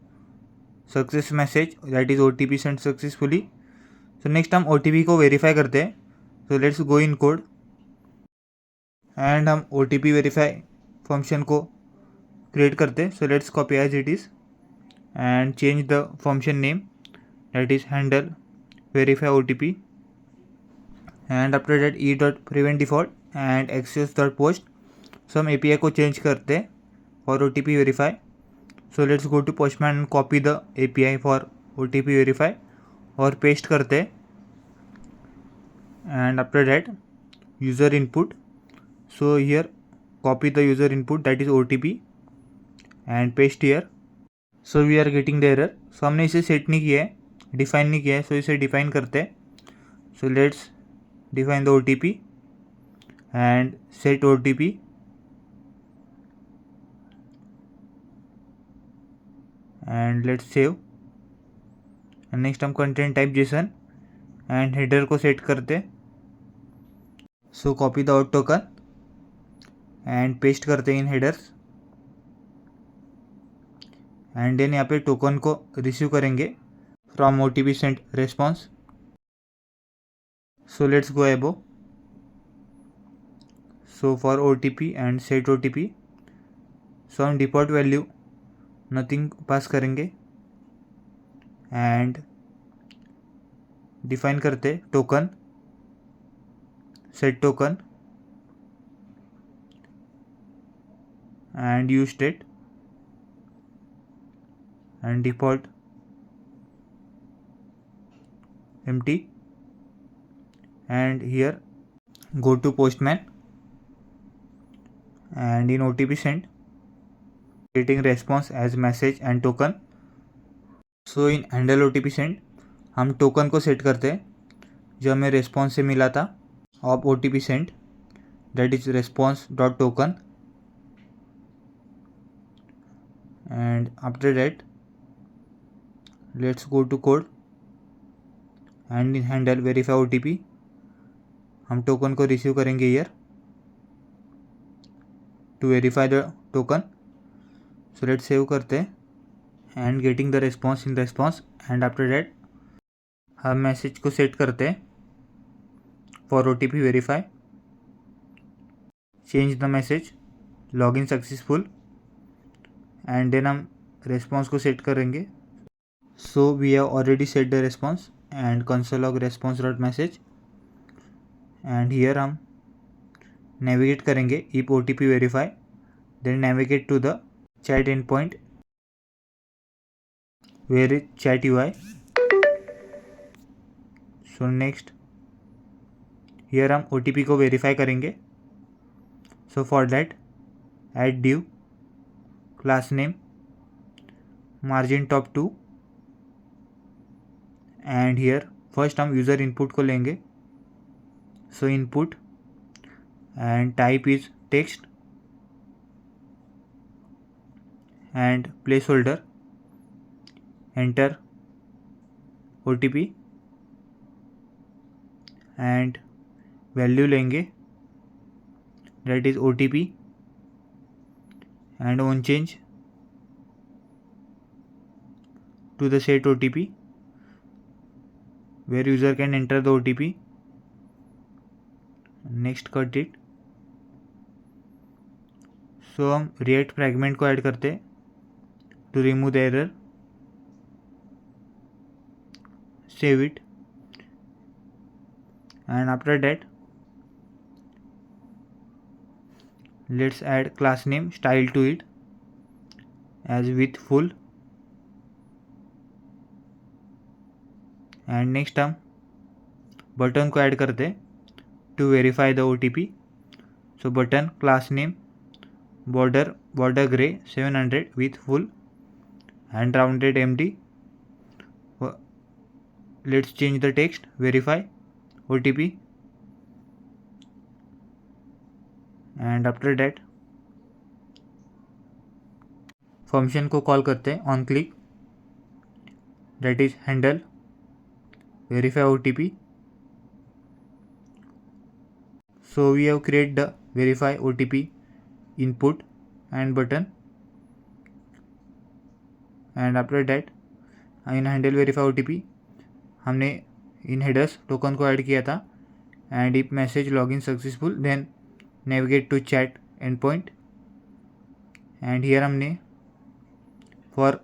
success message, that is OTP sent successfully. So next हम OTP को verify करते हैं. So let's go in code and हम OTP verify function को create करते हैं. So let's copy as it is and change the function name, that is handle verify OTP, and after that e.prevent default and access.post. So हम API को change करते हैं for OTP verify. So let's go to Postman and copy the API for OTP verify और paste करते हैं. And after that user input. So here copy the user input, that is OTP, and paste here. So we are getting the error. So हमने इसे set नहीं किया है, define नहीं किया है. So इसे डिफाइन करते हैं. So let's define the OTP and set OTP and let's save. And next हम content type JSON and header को सेट करते हैं. So copy the out token and paste करते हैं in headers. And then यहाँ पे टोकन को receive करेंगे from OTP sent response. So let's go above. So for OTP and set OTP, so हम default value nothing पास करेंगे and define करते token, set token and use state and default empty. And here go to Postman and in OTP sent getting response as message and token. So in handle OTP sent हम token को set करते हैं जो हमें response से मिला था of OTP sent, that is response dot token. And after that let's go to code and in handle verify OTP हम टोकन को रिसीव करेंगे here to verify the token. So let's save करते हैं and getting the response in response. And after that हम message को set करते हैं for OTP verify, change the message login successful and then हम response को set करेंगे. So we have already set the response and console log response dot message and here हम navigate करेंगे if OTP verify, then navigate to the chat endpoint where is chat UI. So next here हम OTP को verify करेंगे. So for that add div class name margin top 2 and here first हम user input को लेंगे. So input and type is text and placeholder enter OTP and value लेंगे, that is OTP, and on change to the set OTP where user can enter the OTP. Next cut it. So हम react fragment को add करते हैं to remove the error. Save it and after that let's add class name style to it as with full. and next हम button को add करते हैं to verify the OTP. So button class name border gray 700 with full and rounded MD. Let's change the text verify OTP and after that function को call करते हैं on click, that is handle verify OTP. So we have create the verify OTP input and button, and after that in handle verify OTP हमने in headers token को add किया था. And if message login successful then navigate to chat endpoint. And here हमने for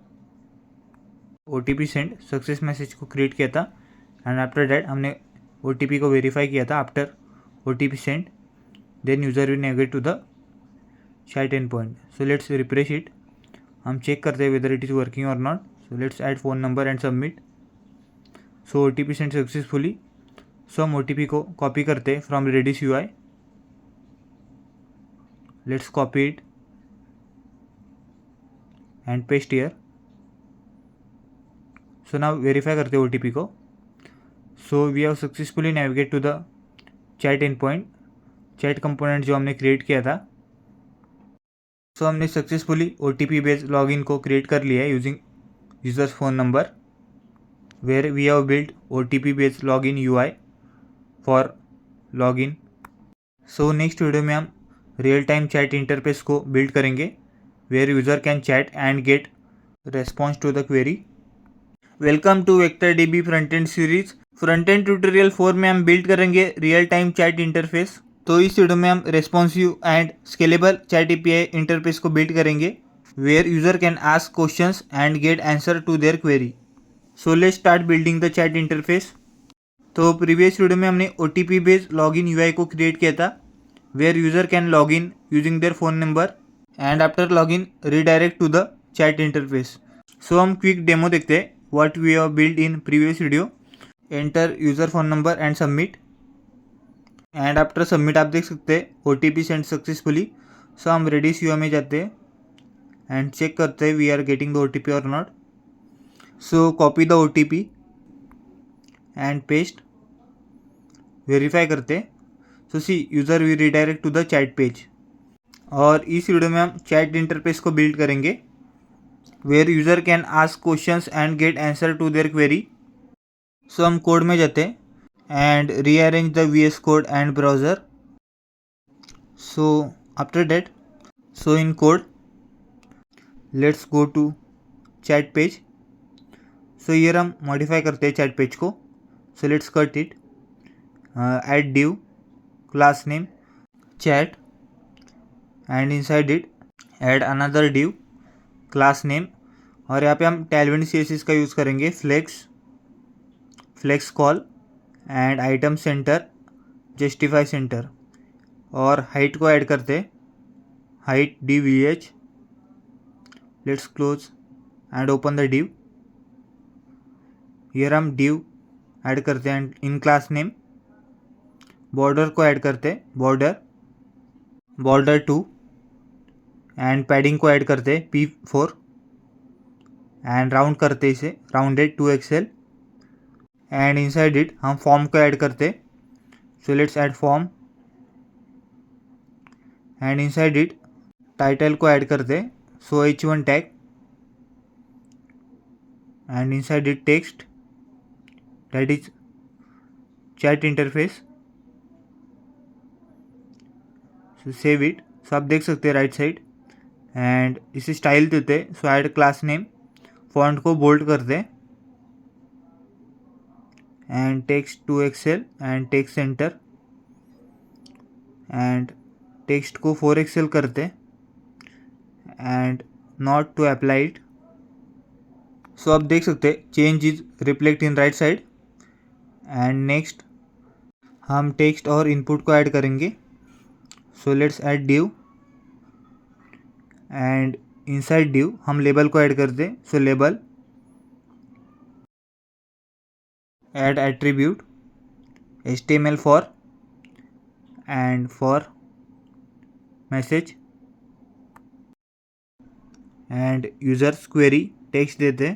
OTP send success message को create किया था. And after that हमने OTP को वेरीफाई किया था after OTP send. Then user will navigate to the chat endpoint. So let's refresh it. हम check करते हैं वेदर इट इज़ वर्किंग और not. So let's add phone number and submit. So OTP send successfully. So हम OTP को copy करते हैं from Redis UI. Let's copy it and paste here. So now verify करते हैं OTP को. So we have successfully navigate to the chat endpoint. Chat component जो हमने create किया था. सो हमने सक्सेसफुली OTP बेस्ड लॉगिन को create कर लिया है using users phone number, where we have build OTP based login UI for login. So next video में हम रियल टाइम चैट इंटरफेस को बिल्ड करेंगे, where user can chat and get response to the query. Welcome to vector DB front end series. Front end tutorial 4 में हम build करेंगे real time chat interface. तो इस video में हम responsive and scalable chat API interface को build करेंगे, where user can ask questions and get answer to their query. So let's start building the chat interface. तो previous video में हमने OTP based login UI को create किया था, where user can log in using their phone number and after login redirect to the chat interface. So हम quick demo देखते हैं what we have build in previous video. Enter user phone number and submit. And after submit आप देख सकते हैं OTP send successfully. So हम reddish UI में जाते हैं एंड चेक करते हैं we are getting the OTP और not. So copy the OTP and paste. Verify करते हैं. So see user we redirect to the chat page. और इस वीडियो में हम चैट इंटरफेस को बिल्ड करेंगे, where user can ask questions and get answer to their query. So हम code में जाते हैं and rearrange the VS Code and browser. So after that, so in code, let's go to chat page. So here हम modify करते हैं chat page को. So let's cut it. Add div class name chat and inside it add another div class name. और यहाँ पे हम Tailwind CSS का use करेंगे, flex call and item centre justify centre. और हाइट को ऐड करते हैं, height DVH. Let's close and open the div. Here हम div ऐड करते हैं इन क्लास नेम. बॉर्डर को ऐड करते हैं, बॉर्डर 2 एंड पैडिंग को ऐड करते हैं P4 एंड राउंड करते हैं इसे rounded 2XL. And inside it हम फॉर्म को ऐड करते. So let's add form and inside it title को ऐड करते. So H1 tag and inside it text that is chat interface. So save it. So आप देख सकते हैं right side. And इसे स्टाइल देते. So add class name. Font को bold करते and text 2XL and text center and text को 4XL करते and not to apply it. So आप देख सकते हैं change is reflect in right side. And next हम टेक्स्ट और इनपुट को ऐड करेंगे. So let's add div and inside div हम लेबल को ऐड करते. सो label add attribute HTML for and for message and users query text देते.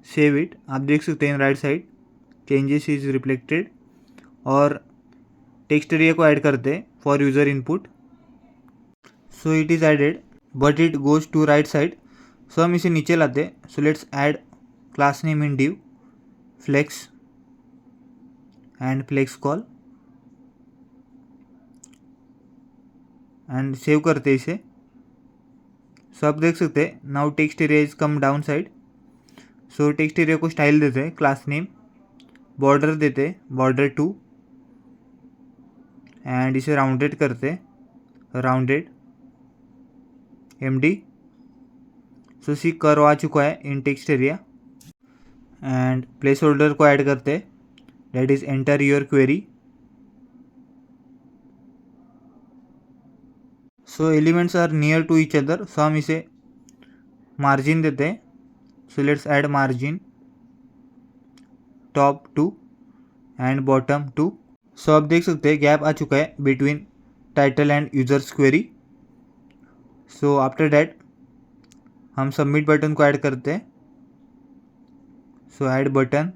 Save it. आप देख सकते हैं right side changes is reflected. और टेक्स्ट एरिया को ऐड करते हैं for user input. So it is added but it goes to right side. So हम इसे नीचे लाते हैं। So let's add class name in div flex and flex col and save करते इसे। सो आप देख सकते हैं now text area is come down side. So text area को स्टाइल देते हैं क्लास नेम, बॉर्डर देते हैं बॉर्डर 2 एंड इसे राउंडेड करते हैं rounded MD। So see curve आ चुका है in text area and placeholder को ऐड करते हैं that is enter your query. So elements are near to each other. So हम इसे मार्जिन देते हैं। So let's add margin top 2 and bottom 2। So आप देख सकते हैं गैप आ चुका है between title and users query. So after that हम सबमिट बटन को ऐड करते हैं। So add button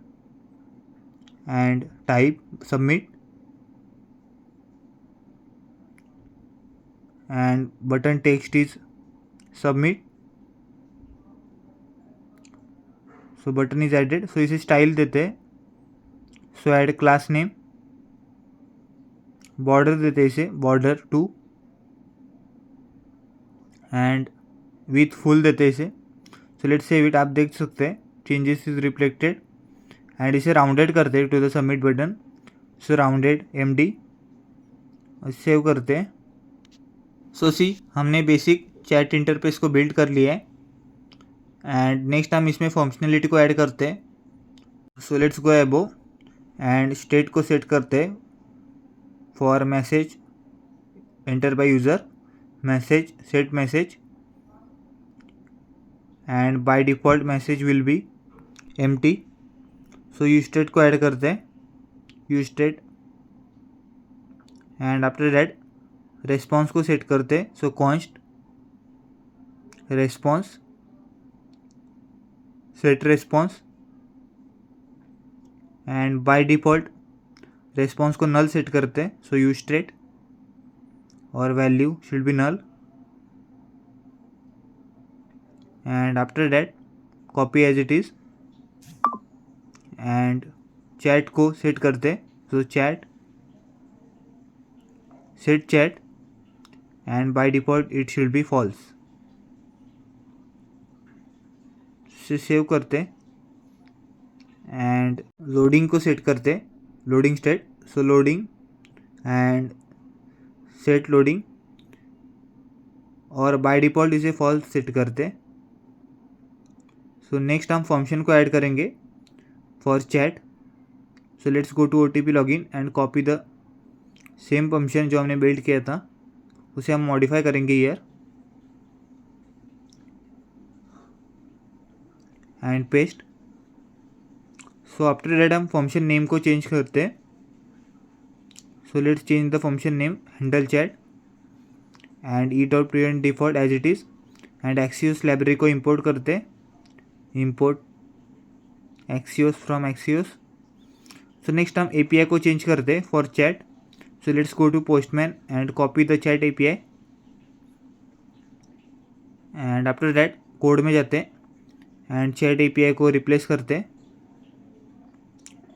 and type submit and button text is submit. So button is added. So इसे स्टाइल देते हैं। So add class name, border देते हैं इसे बॉर्डर 2 एंड विथ फुल देते हैं इसे। So let's save it. आप देख सकते हैं चेंजेस इज रिफ्लेक्टेड एंड इसे राउंडेड करते हैं to the submit button. So rounded MD save करते हैं। सो सी हमने बेसिक चैट इंटरफेस को बिल्ड कर लिया है एंड नेक्स्ट हम इसमें फंक्शनलिटी को ऐड करते हैं। So let's go above and state को सेट करते हैं for message enter by user, message set message and by default message will be empty. So use state को ऐड करते हैं use state and after that response को set करते हैं। So const response set response and by default response को null set करते हैं। So use state और value should be null and after that copy as it is and chat को set करते हैं। So chat set chat and by default it should be false. So save करते and loading को set करते loading state. So loading and set loading और by default इसे false set करते। So next हम फंक्शन को ऐड करेंगे for chat. So let's go to OTP login and copy the same function जो हमने बिल्ड किया था उसे हम मॉडिफाई करेंगे here and paste. So after that हम फंक्शन नेम को चेंज करते हैं। So let's change the function name handle chat and e dot prevent default as it is and Axios library को इंपोर्ट करते import Axios from Axios. So next हम API को change करते for chat. So let's go to Postman and copy the chat API and after that code में जाते and chat API को replace करते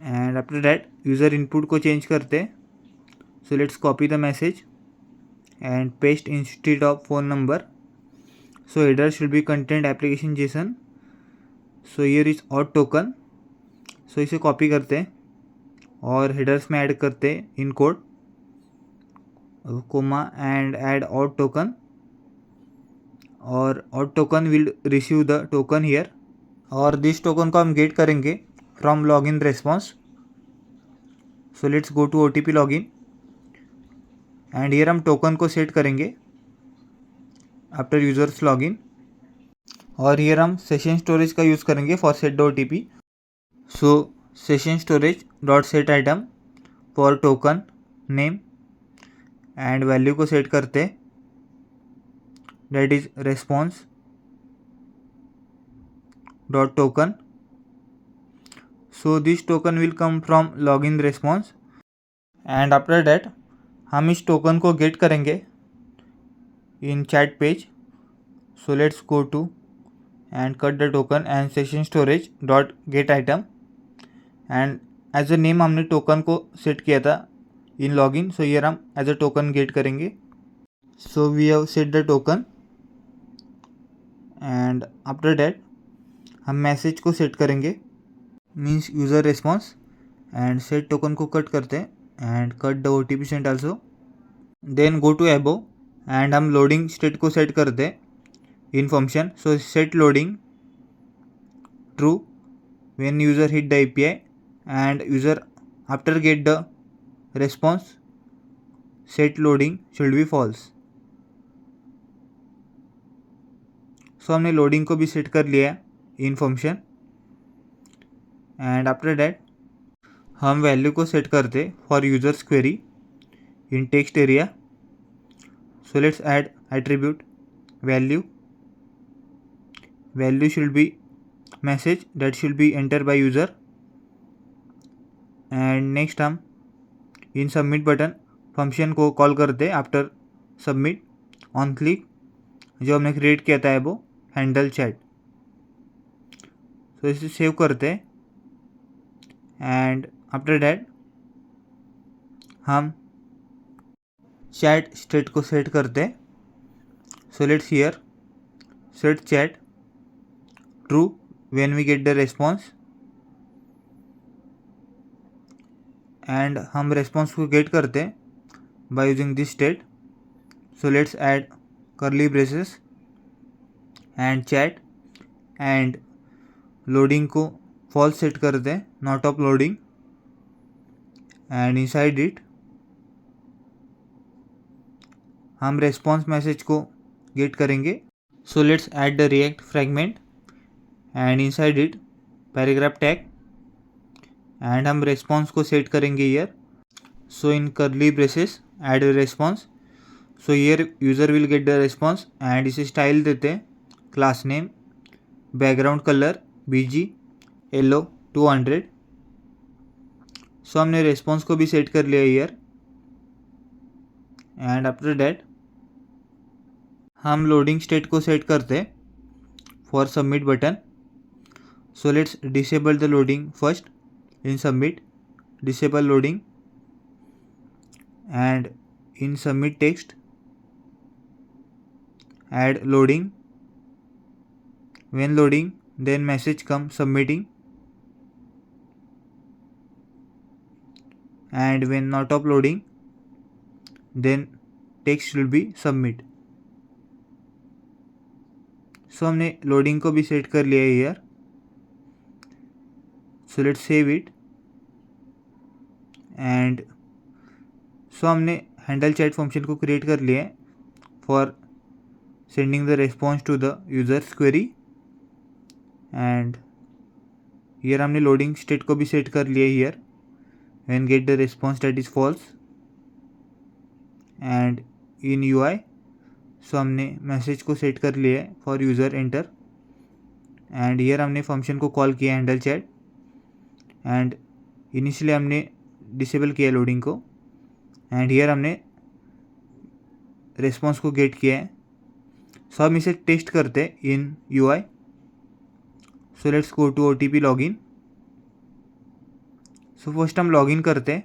and after that user input को change करते। So let's copy the message and paste instead of phone number. So header should be content application JSON। So here is auth token. So इसे copy करते और headers में add करते in code comma and add auth token और auth token will receive the token here और this token को हम get करेंगे from login response. So let's go to OTP login and here हम टोकन को set करेंगे after user's login और here हम सेशन स्टोरेज का यूज़ करेंगे for set the OTP। So session storage dot set item for token name and value को set करते that is response dot token. So this token will come from login response and after that हम इस token को get करेंगे in chat page. So let's go to and cut the token and session storage dot get item and as a name हमने token को set किया था in login. So here हम as a token get करेंगे. So we have set the token and after that हम message को set करेंगे means user response and set token को कट करते हैं and cut the OTP sent also. Then go to above and हम loading state को set करते हैं in function. So set loading true when user hit the API and user after get the response set loading should be false. So हमने loading को भी set कर लिया है इन फंक्शन एंड आफ्टर दैट हम वैल्यू को सेट करते for users query in text area. So let's add attribute value. Value should be message that should be entered by user and next हम इन submit button function को call करते after submit on click जो हमने create किया था वो handle chat. सो इसे save करते एंड आफ्टर दैट हम चैट स्टेट को सेट करते. So let's hear set chat true when we get the response and हम response को get करते हैं by using this state. So let's add curly braces and chat and loading को false set करते हैं not of loading and inside it हम response message को get करेंगे. So let's add the react fragment and inside it paragraph tag and हम response को set करेंगे here. So in curly braces add a response. So here user will get the response and इसे style देते हैं class name background color BG yellow 200. So हमने response को भी set कर लिया here and after that हम loading state को set करते हैं for submit button. So let's disable the loading first in submit. Disable loading and in submit text add loading. When loading then message come submitting and when not uploading then text will be submit. So हमने loading को भी set कर लिया है here. So let's save it and so हमने handle chat function को create कर लिया है for sending the response to the users query and here हमने लोडिंग स्टेट को भी सेट कर लिया है here when get the response that is false and in UI so हमने मैसेज को सेट कर लिया है for user enter and here हमने फंक्शन को कॉल किया हैंडल चैट एंड इनिशियली हमने डिसेबल किया लोडिंग को एंड हियर हमने रिस्पॉन्स को गेट किया है. सो हम इसे टेस्ट करते in UI. So let's go to OTP login. So first हम लॉगिन करते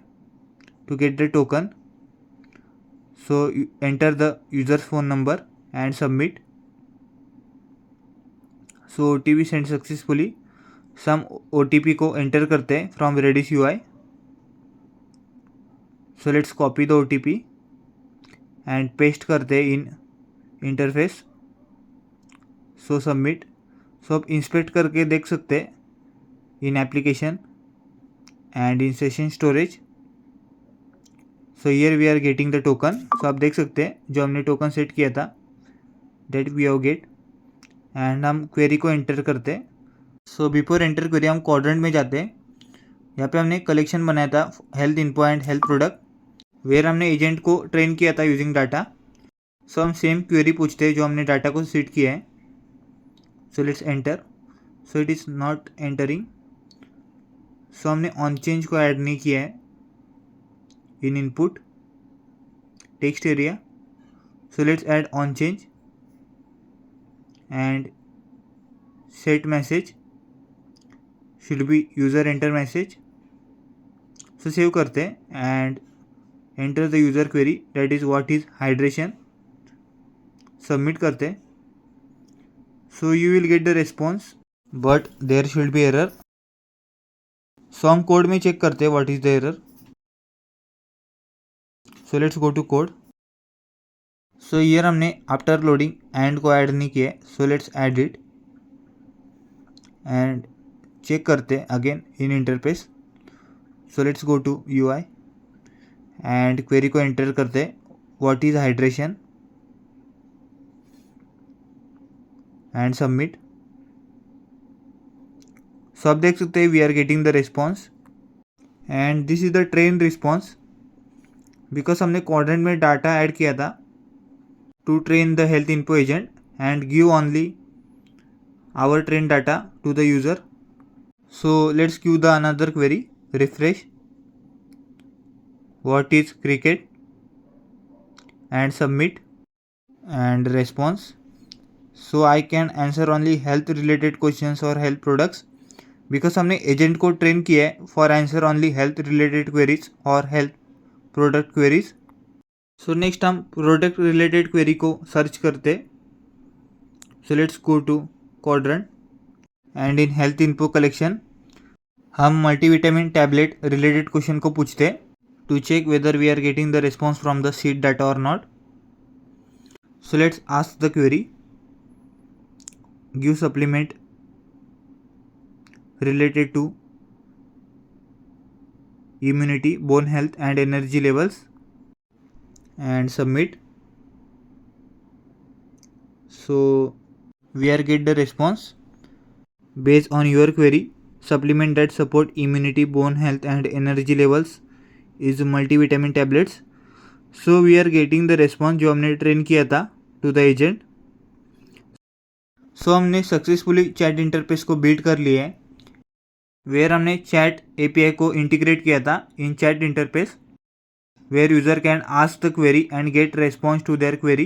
to get the token. So enter the user's phone number and submit. So OTP send successfully. Some OTP को enter करते हैं from Redis UI. So let's copy the OTP and paste करते हैं इन interface. सो submit. सो आप inspect करके देख सकते हैं in application and in session storage. So here we are getting the token. So आप देख सकते हैं जो हमने टोकन सेट किया था that we have get and हम क्वेरी को एंटर करते हैं. सो बिफोर एंटर क्वेरी हम क्वाड्रेंट में जाते हैं. यहाँ पे हमने कलेक्शन बनाया था health info and health product where हमने एजेंट को ट्रेन किया था यूजिंग डाटा. सो हम सेम क्वेरी पूछते हैं जो हमने डाटा को सेट किया है. So let's enter. So it is not entering. So हमने ऑन चेंज को ऐड नहीं किया है in input. text area. So let's add on change and set message should be user enter message. So save करते and enter the user query, that is what is hydration. Submit करते. So you will get the response, but there should be error. So हम code में check करते हैं what is the error. So let's go to code. So here हमने after loading and को add नहीं किया है. So let's add it and check करते हैं again in interface. So let's go to UI and query को enter करते हैं what is hydration and submit. So आप देख सकते हैं we are getting the response and this is the train response because हमने quadrant में डाटा ऐड किया था to train the health info agent and give only our train data to the user. So let's give the another query, refresh what is cricket and submit and response. So I can answer only health related questions or health products because हमने agent को train किया है for answer only health related queries और health product queries. So next हम product related query को search करते. So let's go to quadrant and in health info collection हम multivitamin tablet related question को पूछते to check whether we are getting the response from the seed data और not. So let's ask the query, give supplement related to immunity, bone health and energy levels and submit. So we are get the response based on your query. Supplement that support immunity, bone health and energy levels is multivitamin tablets. So we are getting the response जो हमने train किया था to the agent. So हमने successfully chat interface को build कर लिया है where हमने चैट एपीआई को इंटीग्रेट किया था in chat interface where user can ask the query and get response to their query.